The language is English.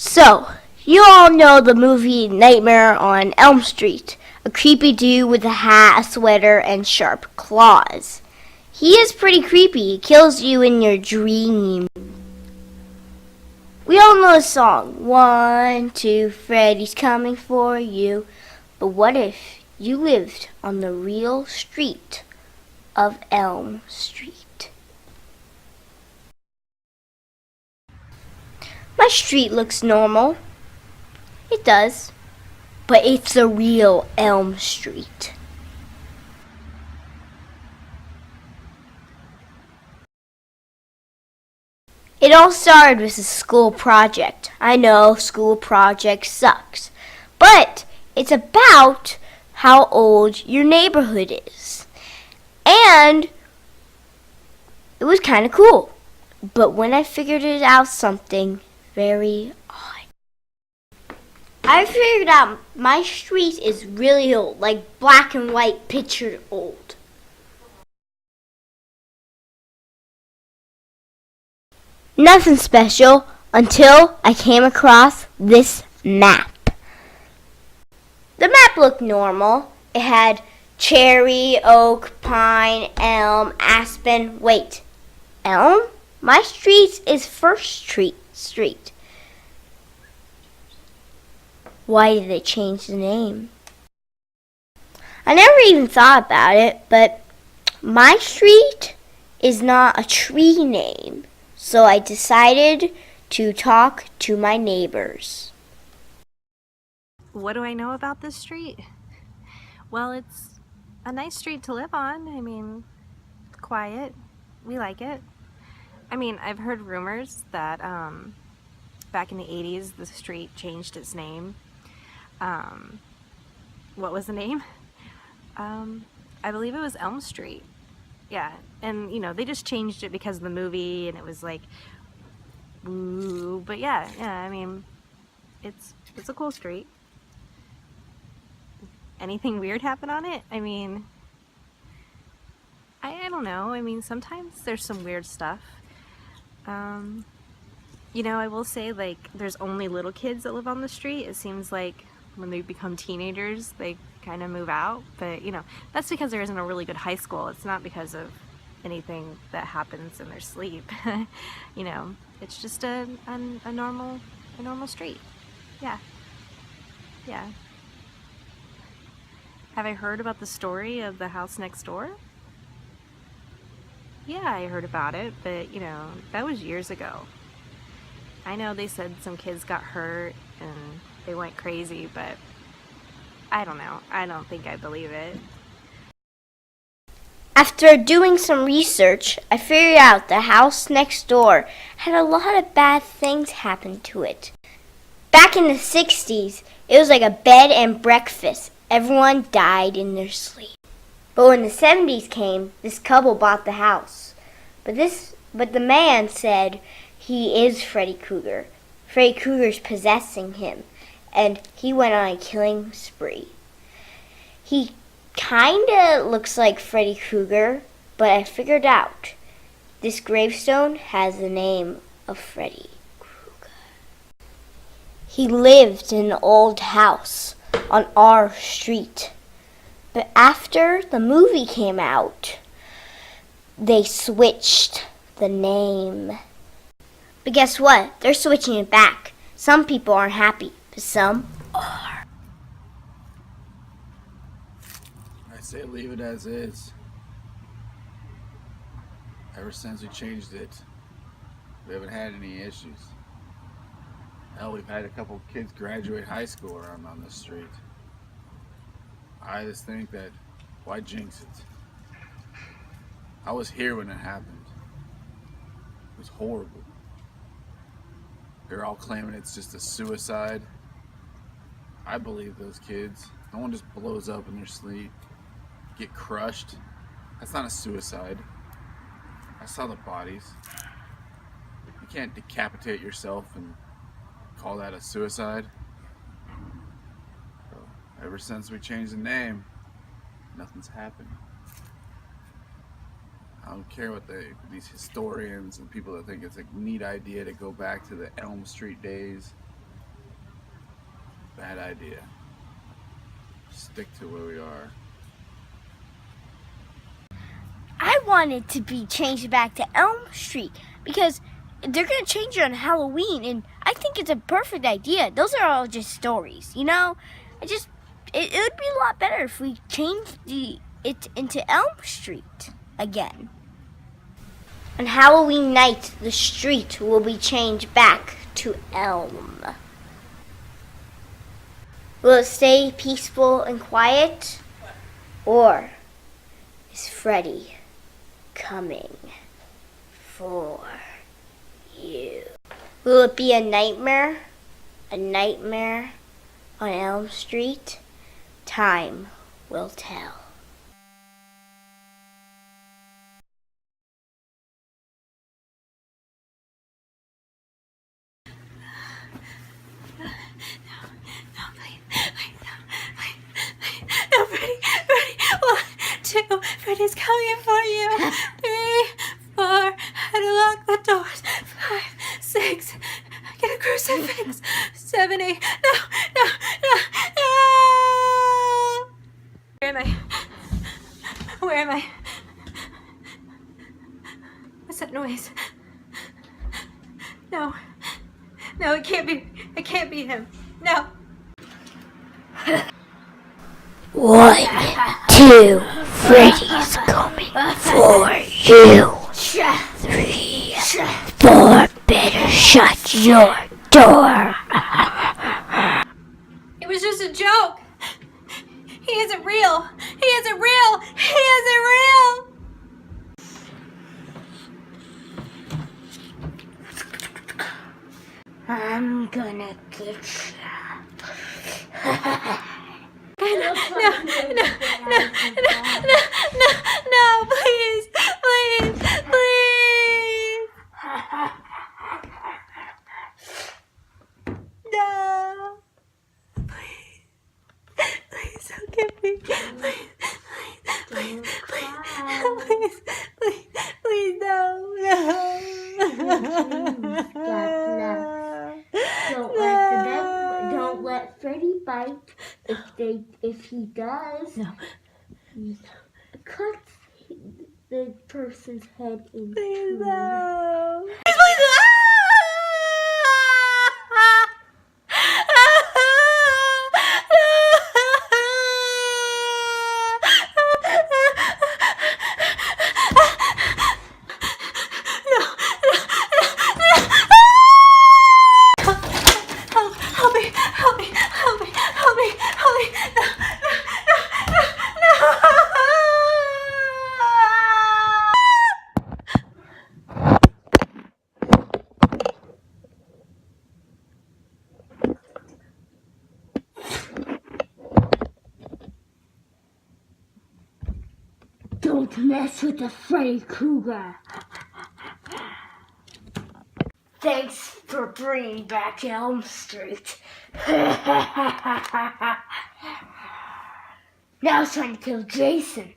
So, you all know the movie Nightmare on Elm Street. A creepy dude with a hat, a sweater, and sharp claws. He is pretty creepy. He kills you in your dream. We all know the song, 1, 2, Freddy's coming for you. But what if you lived on the real street of Elm Street? My street looks normal. It does. But it's a real Elm Street. It all started with a school project. I know school project sucks. But it's about how old your neighborhood is. And it was kind of cool. But when I figured it out, something very odd. I figured out my street is really old, like black and white pictured old. Nothing special until I came across this map. The map looked normal. It had cherry, oak, pine, elm, aspen. Wait, elm? My street is First Street. Why did they change the name? I never even thought about it, but my street is not a tree name. So I decided to talk to my neighbors. What do I know about this street? Well, it's a nice street to live on. I mean, quiet. We like it. I mean, I've heard rumors that back in the 80s the street changed its name. What was the name? I believe it was Elm Street. Yeah, and they just changed it because of the movie, and it was like, ooh, but yeah, I mean, it's a cool street. Anything weird happen on it? I mean, I don't know. I mean, sometimes there's some weird stuff. I will say, like, there's only little kids that live on the street. It seems like when they become teenagers, they kind of move out, but that's because there isn't a really good high school. It's not because of anything that happens in their sleep. It's just a normal street. Yeah. Have I heard about the story of the house next door? Yeah, I heard about it, but that was years ago. I know they said some kids got hurt and they went crazy, but I don't know. I don't think I believe it. After doing some research, I figured out the house next door had a lot of bad things happen to it. Back in the 60s, it was like a bed and breakfast. Everyone died in their sleep. But when the 70s came, this couple bought the house. But the man said he is Freddy Krueger. Freddy Krueger's possessing him, and he went on a killing spree. He kinda looks like Freddy Krueger, but I figured out this gravestone has the name of Freddy Krueger. He lived in an old house on our street. But after the movie came out, they switched the name. But guess what? They're switching it back. Some people aren't happy, but some are. I say leave it as is. Ever since we changed it, we haven't had any issues. Hell, we've had a couple kids graduate high school around on this street. I just think that, why jinx it? I was here when it happened. It was horrible. They're all claiming it's just a suicide. I believe those kids. No one just blows up in their sleep, get crushed. That's not a suicide. I saw the bodies. You can't decapitate yourself and call that a suicide. So, ever since we changed the name, nothing's happened. I don't care what these historians and people that think it's a neat idea to go back to the Elm Street days. Bad idea. Stick to where we are. I want it to be changed back to Elm Street because they're going to change it on Halloween, and I think it's a perfect idea. Those are all just stories, you know? It would be a lot better if we changed it into Elm Street again. On Halloween night, the street will be changed back to Elm. Will it stay peaceful and quiet? Or is Freddy coming for you? Will it be a nightmare? A nightmare on Elm Street? Time will tell. No, Freddy, 1, 2, Freddy's coming for you. 3, 4, how to lock the doors. 5, 6, get a crucifix. 7, 8, no. Where am I? Where am I? What's that noise? No, it can't be him. No. 1, 2, Freddy's coming for you. 3, 4, better shut your door. It was just a joke. He isn't real. I'm gonna get No, please. No. Please don't get me. Please, no. Don't let Freddy bite. If he does, No. he cuts the person's head in Please, two. no. Don't mess with the Freddy Krueger. Thanks for bringing back Elm Street. Now it's time to kill Jason.